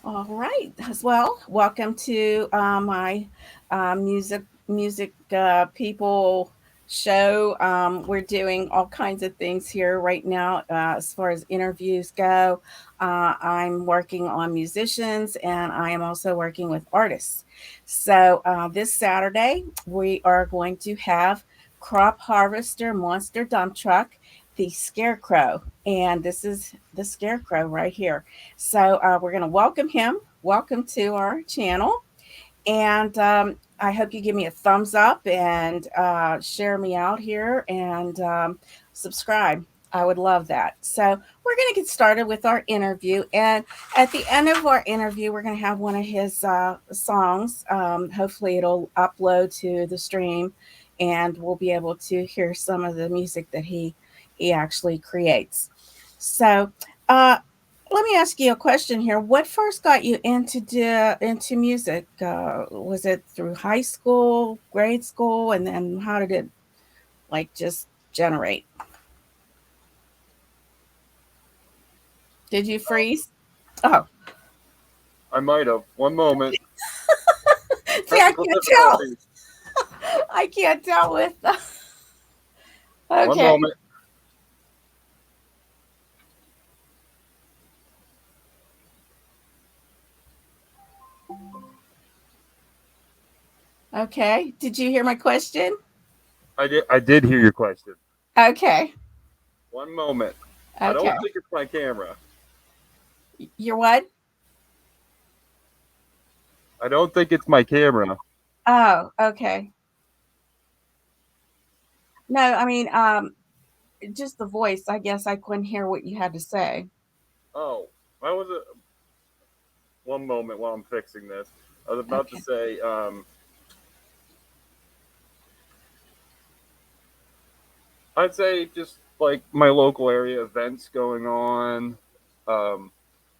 All right. Well, welcome to my music people show. We're doing all kinds of things here right now as far as interviews go. I'm working on musicians and I am also working with artists. So this Saturday, we are going to have Crop Harvester Monster Dump Truck, the Scarecrow. And this is the Scarecrow right here. So we're going to welcome him. Welcome to our channel. And I hope you give me a thumbs up and share me out here and subscribe. I would love that. So we're going to get started with our interview. And at the end of our interview, we're going to have one of his songs. Hopefully, it'll upload to the stream and we'll be able to hear some of the music that he actually creates. So, uh, let me ask you a question here. What first got you into music? Was it through high school, grade school, and then how did it like just generate? Did you freeze? Oh, I might have. One moment. see, I Technical can't tell. difficulties. I can't tell with. One Okay, moment. okay. Did you hear my question? I did hear your question. Okay, One moment. I okay. don't think it's my camera. You're what? I don't think it's my camera. Oh, okay. No, I mean, just the voice. I guess I couldn't hear what you had to say. Oh, why was it? One moment while I'm fixing this. I was about to Okay. say, I'd say just like my local area events going on. Um,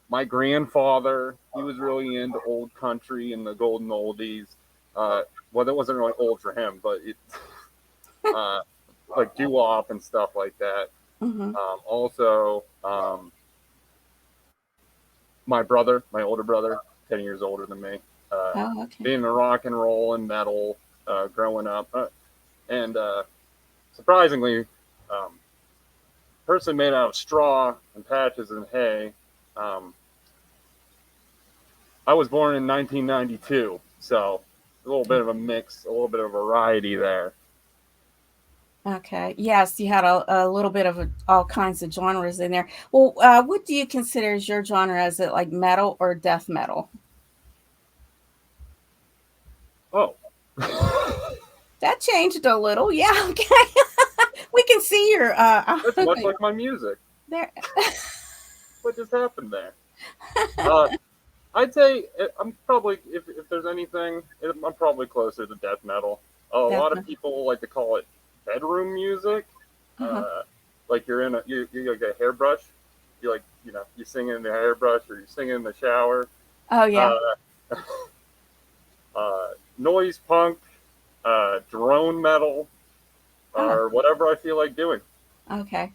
my grandfather, he was really into old country and the golden oldies. Well, that wasn't really old for him, but it, uh, like doo wop and stuff like that. Mm-hmm. Also, my brother, my older brother, 10 years older than me, uh, Oh, okay. being a rock and roll and metal growing up. And surprisingly, person made out of straw and patches and hay. Um, I was born in 1992, so a little bit of a mix, a little bit of variety there. Okay. Yes, you had a little bit of all kinds of genres in there. Well, what do you consider as your genre? Is it like metal or death metal? Oh, That changed a little. Yeah. Okay. We can see your that's much like my music. there. What just happened there? Uh, I'd say I'm probably, if there's anything, I'm probably closer to death metal. A lot of Definitely. people like to call it bedroom music. Uh-huh. Uh, like you're like a hairbrush. You like you sing in the hairbrush or you sing in the shower. Oh yeah. Uh, Noise punk, drone metal, Oh, or whatever I feel like doing. okay.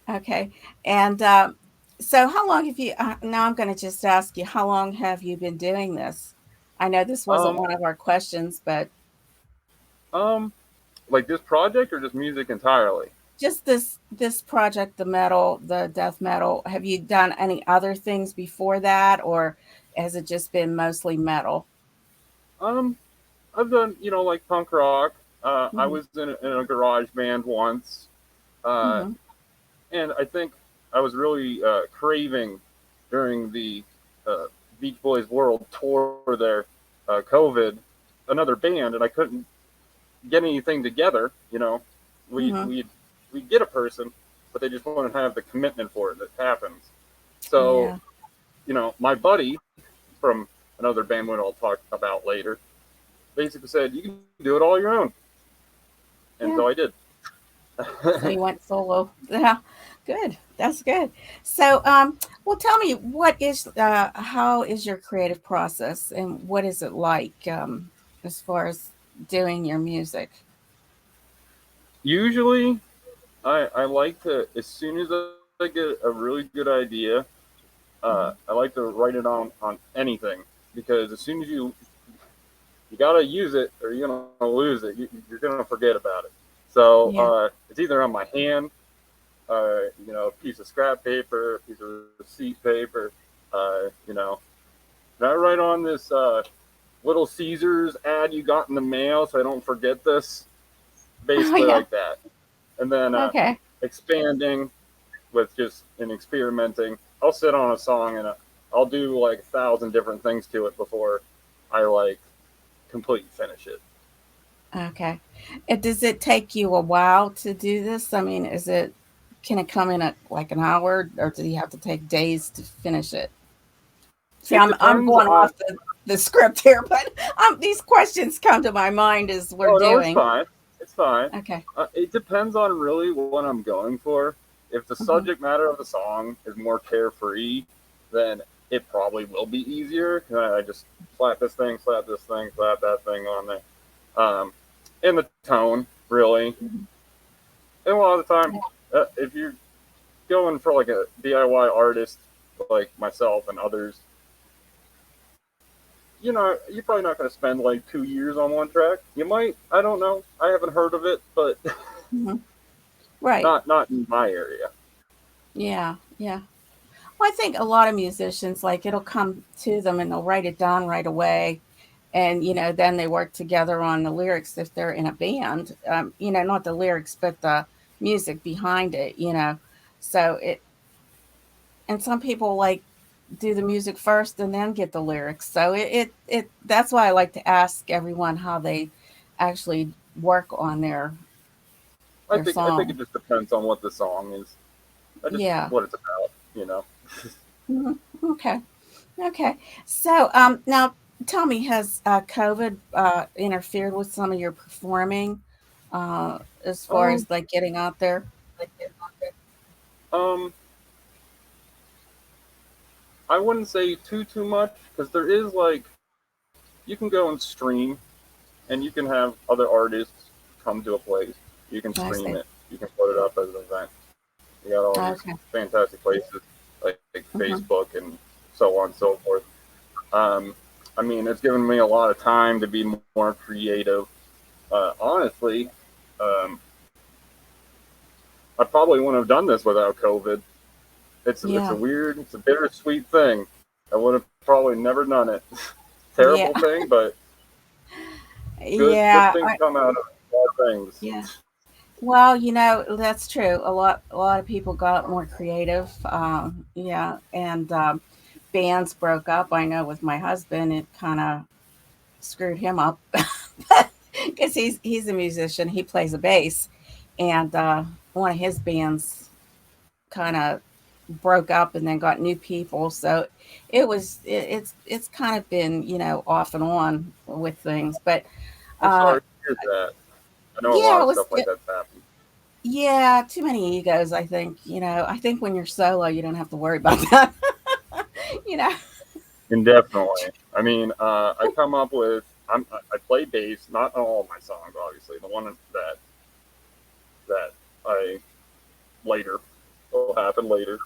Okay. And so how long have you now I'm going to just ask you, how long have you been doing this? I know this wasn't Um, one of our questions, but um, like this project or just music entirely. just this project, the metal, the death metal, have you done any other things before that, or has it just been mostly metal? Um, I've done like punk rock. I Hmm. was in a garage band once, uh, Hmm. and I think I was really craving during the uh, Beach Boys World Tour there, COVID, another band, and I couldn't get anything together. We Hmm. we we get a person, but they just want to have the commitment for it that happens. So Yeah. my buddy from another band we'll talk about later basically said you can do it all your own, and so I Yeah. did. So you went solo. Yeah. Good. That's good. So well, tell me, what is how is your creative process and what is it like as far as doing your music? Usually, I like to, as soon as I get a really good idea, I like to write it on anything because as soon as you gotta use it or you're gonna lose it. You're gonna forget about it. So Yeah. it's either on my hand, a piece of scrap paper, a piece of receipt paper, you know. And I write on this Little Caesars ad you got in the mail so I don't forget this, Oh basically yeah. like that. And then Okay. expanding with just and experimenting. I'll sit on a song and I'll do like 1,000 different things to it before I like completely finish it. Okay. Does it take you a while to do this? I mean, can it come in at like an hour, or do you have to take days to finish it? See, It I'm depends going on. off the script here, but these questions come to my mind as we're Oh no, it's doing. fine. It's fine. Okay. It depends on really what I'm going for. If the Hmm. subject matter of the song is more carefree, then it probably will be easier. I just slap this thing, slap that thing on there. And the tone, really. Hmm. And a lot of the time, if you're going for like a DIY artist like myself and others, you're probably not going to spend like 2 years on one track. You might, I don't know. I haven't heard of it, but Hmm. Right. not in my area. Yeah. Yeah. Well, I think a lot of musicians, like, it'll come to them and they'll write it down right away. And, then they work together on the lyrics if they're in a band. Not the lyrics, but the music behind it. So and some people like do the music first and then get the lyrics. So that's why I like to ask everyone how they actually work on their I think it song. just depends on what the song is. I just Yeah. what it's about. Mhm. Okay. Okay. So, now tell me, has COVID interfered with some of your performing, as far Um, as like getting out there? um, I wouldn't say too much because there is like you can go and stream and you can have other artists come to a place. You can I stream see. it. You can put it up as an event. You got all these Okay. fantastic places like Hmm. Facebook and so on and so forth. Um, I mean, it's given me a lot of time to be more creative. Honestly, um, I probably wouldn't have done this without COVID. It's Yeah. a weird, it's a bittersweet thing. I would have probably never done it. Yeah. Terrible thing, but good Yeah. things come out of bad things. Yeah. Well, that's true. A lot of people got more creative. Yeah, and bands broke up. I know with my husband, it kind of screwed him up because he's a musician. He plays a bass, and one of his bands kind of broke up and then got new people. So it's kind of been off and on with things, but I'm uh, sorry to hear that. I know a lot yeah, of stuff like that's happened. yeah, too many egos. I think when you're solo, you don't have to worry about that. you know. Indefinitely. I mean, I come up with I play bass, not on all of my songs, obviously. The one that I later will happen later.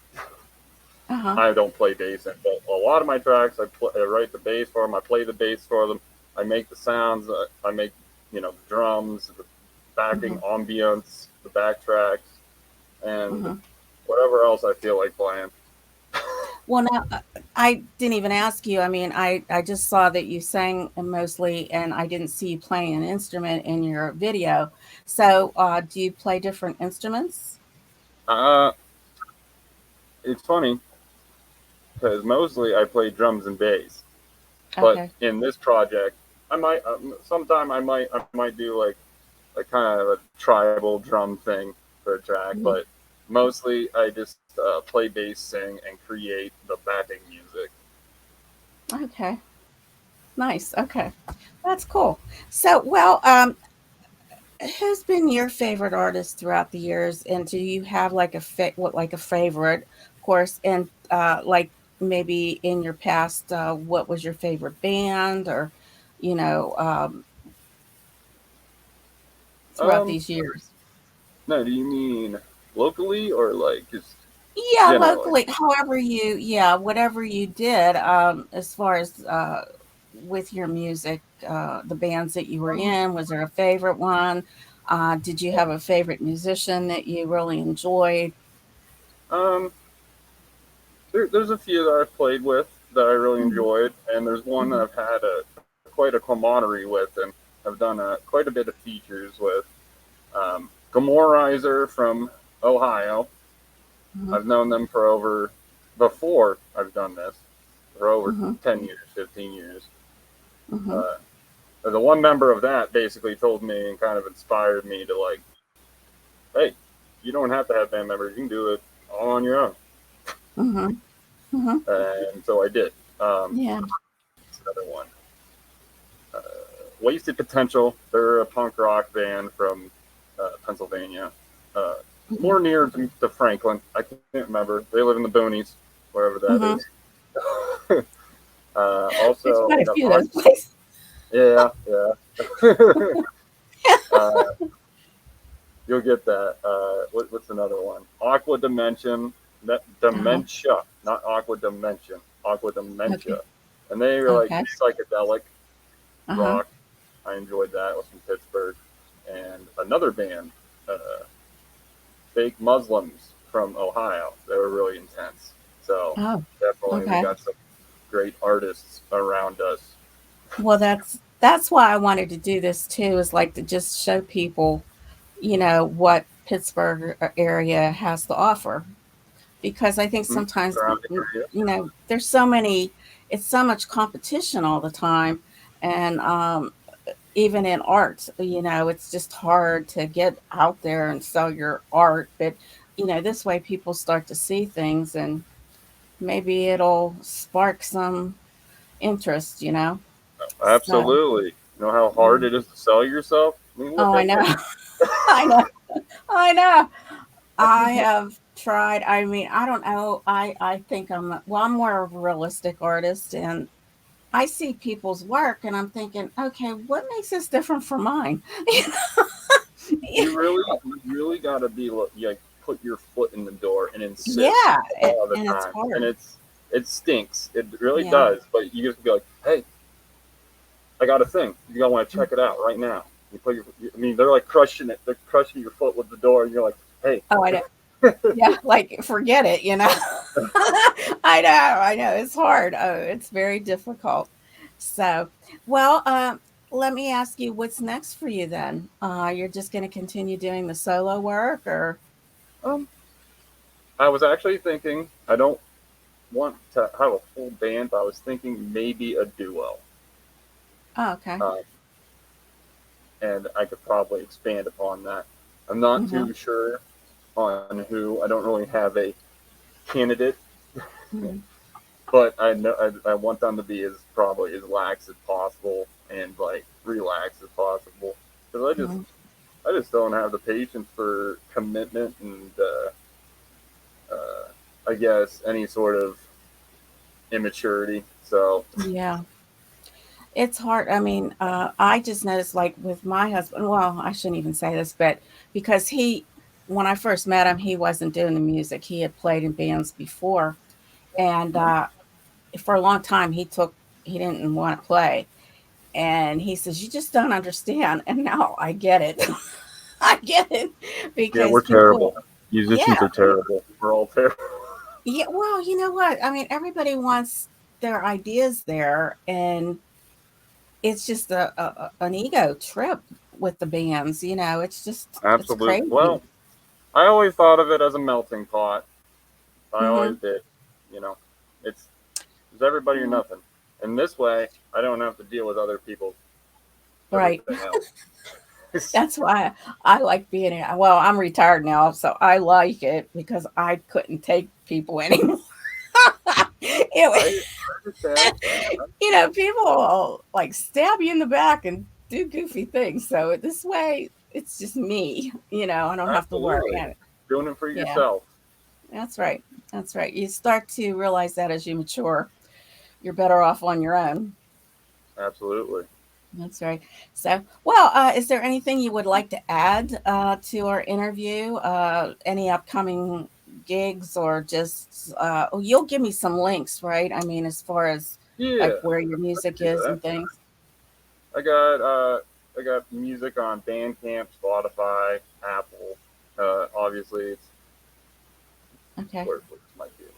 Uh huh. I don't play bass in, but a lot of my tracks I write the bass for them. I play the bass for them. I make the sounds. I make the drums, the backing Hmm. ambience, the backtracks, and Hmm. whatever else I feel like playing. Well, now I didn't even ask you. I mean, I just saw that you sang mostly, and I didn't see you playing an instrument in your video. So, do you play different instruments? Uh, it's funny because mostly I play drums and bass, but Okay. in this project, I might sometime I might do like kind of a tribal drum thing for a track, Hmm. but mostly I just play bass, sing, and create the backing music. Okay. Nice. Okay. That's cool. So, well, who's been your favorite artist throughout the years, and do you have like a favorite, of course, and like maybe in your past, what was your favorite band, or you know, throughout Um, these years? no, do you mean locally or like just? Yeah, generally. locally, however yeah, whatever you did, as far as with your music, the bands that you were in, was there a favorite one? Did you have a favorite musician that you really enjoyed? Um, there's a few that I've played with that I really Hmm. enjoyed, and there's one that Hmm. I've had quite a camaraderie with, and I've done quite a bit of features with. Gomorizer from Ohio. Hmm. I've known them for over, before I've done this, for over Hmm. 10 years, 15 years. Hmm. Uh, the one member of that basically told me and kind of inspired me to, like, hey, you don't have to have band members. You can do it all on your own. Hmm. Hmm. And so I did. Yeah. It's another one. Uh, Wasted Potential. They're a punk rock band from Pennsylvania. Uh, Hmm. More near to Franklin. I can't remember. They live in the boonies, wherever that Hmm. is. There's Also, quite a few of those places. yeah, yeah. uh, you'll get that. What's another one? Aqua Dimension. Uh-huh. Dementia, not Aqua Dimension. Aqua Okay. Dementia. And they were like Okay. psychedelic Uh-huh. rock. I enjoyed that. It was from Pittsburgh. And another band, uh, Fake Muslims from Ohio. They were really intense. So Oh, definitely we okay. got some great artists around us. Well, that's why I wanted to do this too, is like to just show people, what Pittsburgh area has to offer. Because I think sometimes, Surrounding area. there's so many, it's so much competition all the time. And even in art, it's just hard to get out there and sell your art. But, this way people start to see things and maybe it'll spark some interest. So, Absolutely. You know how yeah. hard it is to sell yourself? I mean, look Oh, I at know. me. I know. I know. I have tried. I mean, I don't know. I think I'm more of a realistic artist, and I see people's work and I'm thinking, okay, what makes this different from mine? You really got to be like put your foot in the door and insist Yeah, all the and it's time, and hard. it stinks. It really Yeah. does. But you just be like, hey, I got a thing. You gotta want to check it out right now. You put your, I mean, they're like crushing it. They're crushing your foot with the door, and you're like, hey, Oh, I know. Yeah, like forget it. I know. It's hard. Oh, it's very difficult. So, well, let me ask you, what's next for you then? You're just going to continue doing the solo work, or? um, I was actually thinking I don't want to have a full band, but I was thinking maybe a duo. Oh, okay. Um, and I could probably expand upon that. I'm not Mm-hmm. too sure on who. I don't really have a candidate, Mm-hmm. but I know I want them to be as probably as lax as possible and like relaxed as possible because Mm-hmm. I just don't have the patience for commitment and I guess any sort of immaturity. So Yeah. It's hard. I mean, I just noticed, like with my husband, well, I shouldn't even say this, but because when I first met him, he wasn't doing the music. He had played in bands before. And for a long time, he didn't want to play. And he says, "You just don't understand." And now I get it. I get it yeah, because we're terrible. yeah, Musicians are terrible. We're all terrible. yeah. Well, you know what? I mean, everybody wants their ideas there. And it's just an ego trip with the bands, it's Absolutely. crazy. Well, I always thought of it as a melting pot. I always Mhm. did. You know, it's it's everybody or Yeah. nothing. And this way, I don't have to deal with other people's Right. everything else. That's why I like being in well, I'm retired now, so I like it because I couldn't take people anymore. It I wa understand. people will, like, stab you in the back and do goofy things, so this way, it's just me, I don't have to worry, Absolutely. and Doing it for yeah, yourself. that's right, that's right. You start to realize that as you mature, you're better off on your own. Absolutely. That's right. So, well, is there anything you would like to add to our interview? Any upcoming gigs or just oh, you'll give me some links, right? I mean, as far as like Yeah, where your I music can do is that. and things. I got uh, I got music on Bandcamp, Spotify, Apple. Obviously, it's Okay. where's my favorite?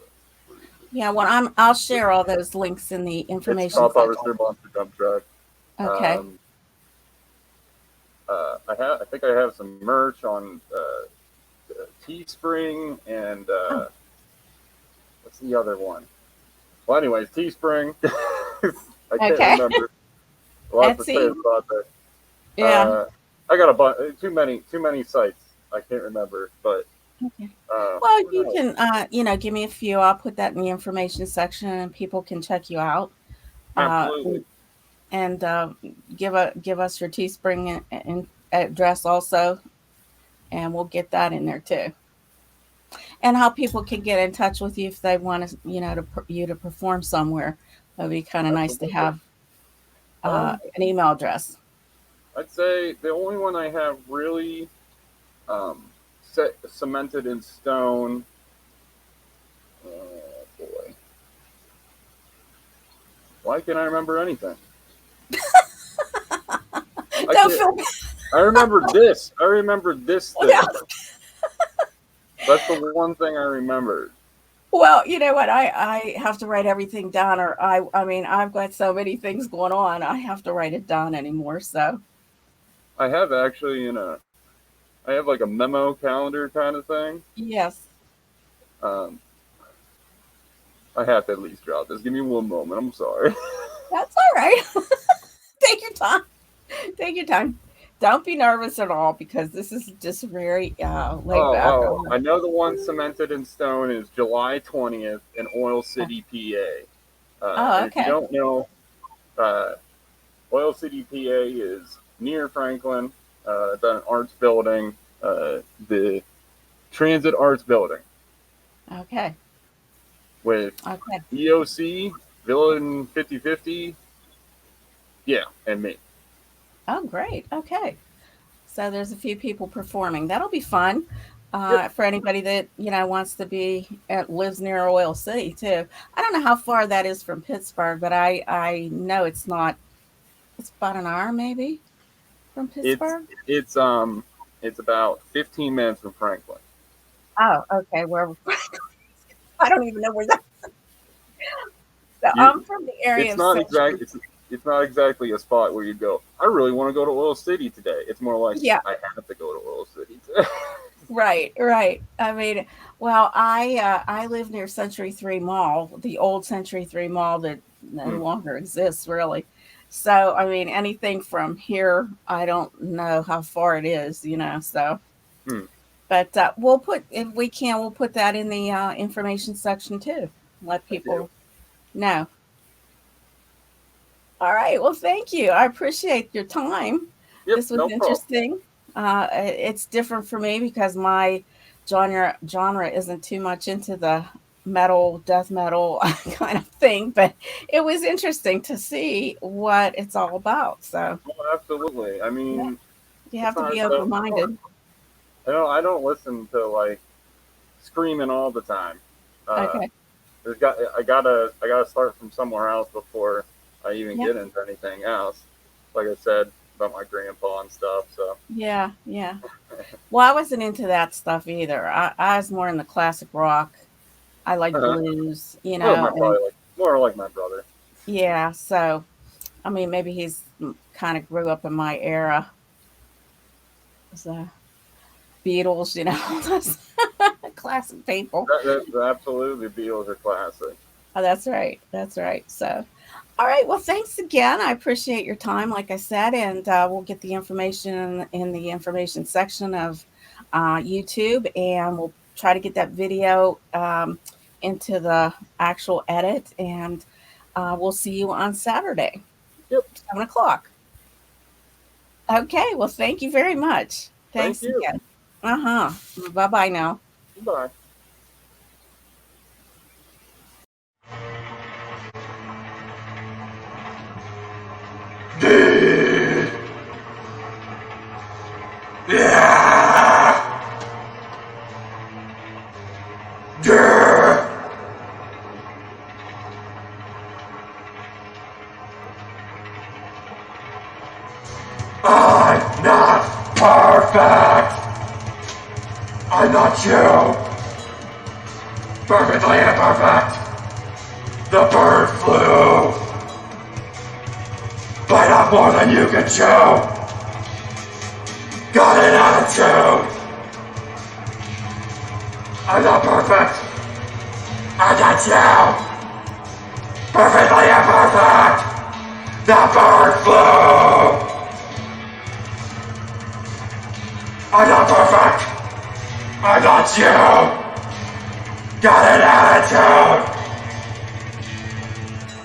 Yeah, well, I'll share all those links in the It's information Top section. Harvester Monster Dump Truck. Okay. Um, I think I have some merch on Teespring and Oh, what's the other one? Well, anyways, Teespring. I can't okay. remember. Lots to say Etsy. about that. Yeah. I got a bunch. Too many sites. I can't remember, but Okay. Well, what you else? can, give me a few. I'll put that in the information section, and people can check you out. Uh, Absolutely. and give us your Teespring address also, and we'll get that in there too. And how people can get in touch with you if they want to, you to perform somewhere. That'd be kind of nice to Absolutely. have Um, an email address. I'd say the only one I have really cemented in stone. Boy, why can't I remember anything? I Don't can't. feel bad. I remember this. I remember this Yeah. thing. That's the one thing I remembered. Well, you know what? I have to write everything down, or I mean, I've got so many things going on. I have to write it down anymore. So I have actually I have like a memo calendar kind of thing. yes, Um, I have to at least drop this. Give me one moment. I'm sorry. that's all right. Take your time. Take your time. Don't be nervous at all because this is just very laid back. I know the one cemented in stone is July 20th in Oil City, PA. Oh, And if you okay. don't know, uh, Oil City, PA is near Franklin. It's an arts building, the Transit Arts Building, Okay. with Okay. EOC, Villain 5050, yeah, and me. Oh, great. Okay. So there's a few people performing. That'll be fun Yep. for anybody that wants to lives near Oil City too. I don't know how far that is from Pittsburgh, but I know it's not. It's about an hour maybe from It's Pittsburgh. it's it's about 15 minutes from Franklin. Oh, okay. Where I don't even know where that. So I'm You from the area it's of not Century. exact it's not exactly a spot where you go, I really want to go to Oil City today. It's more like Yeah. I have to go to Oil City today. Right, right. I mean, well, I live near Century 3 Mall, the old Century 3 Mall that no Hmm. longer exists really. So, I mean, anything from here, I don't know how far it is, so Hmm. but if we can, we'll put that in the information section too. Let Thank you. people know. All right. Well, thank you. I appreciate your time. Yep, This was no problem. interesting. It's different for me because my genre isn't too much into the metal, death metal kind of thing, but it was interesting to see what it's all about. So Oh, absolutely. I yeah, mean, you have to sometimes be open minded. I don't listen to like screaming all the time. Uh, Okay. I gotta start from somewhere else before I even Yeah. get into anything else. Like I said about my grandpa and stuff. So Yeah. Yeah. Well, I wasn't into that stuff either. I was more in the classic rock. I like uh, blues, well, my and probably like more like my brother. yeah. So I mean, maybe he's kind of grew up in my era. So Beatles, those classic people. That absolutely Beatles are classic. Oh, that's right. That's right. So, all right. Well, thanks again. I appreciate your time, like I said, and we'll get the information in the information section of YouTube, and we'll try to get that video into the actual edit, and we'll see you on Saturday, Yep. 7 o'clock. Okay. Well, thank you very much. Thank Thanks you. again. Uh huh. Bye bye now. Bye. I'm not perfect. I'm not you. Perfectly imperfect. The bird flew. Bite off more than you can chew. Got an attitude. I'm not perfect. I'm not you. Perfectly imperfect. The bird flew. I'm not perfect. I'm not you. Got an attitude.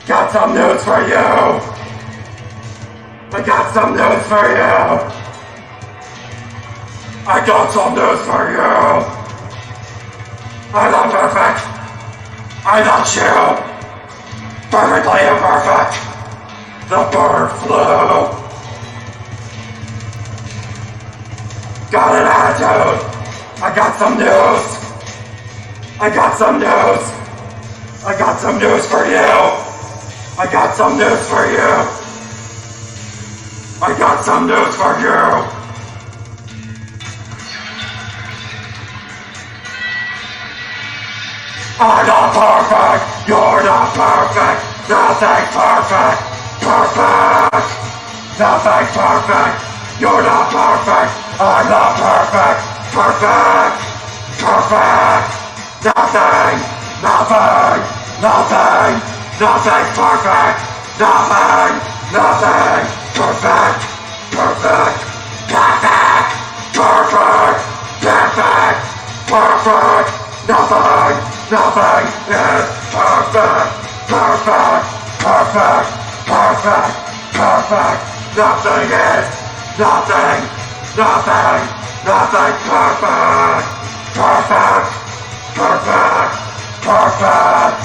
Got some news for you. I got some news for you. I got some news for you. I'm not perfect. I'm not you. Perfectly imperfect. The bird flew. Got an attitude. I got some news. I got some news. I got some news for you. I got some news for you. I got some news for you. I'm not perfect. You're not perfect. Nothing perfect. Perfect. Nothing perfect. You're not perfect. I'm not perfect. Perfect. Perfect. Nothing. Nothing. Nothing. Nothing perfect. Nothing. Nothing. Perfect. Perfect. Perfect. Perfect. Perfect. Perfect. Nothing. Nothing is perfect. Perfect. Perfect. Perfect. Perfect. Nothing is. Nothing. Nothing. Nothing perfect. Perfect. Perfect. Perfect.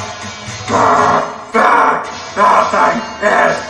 Perfect. Nothing is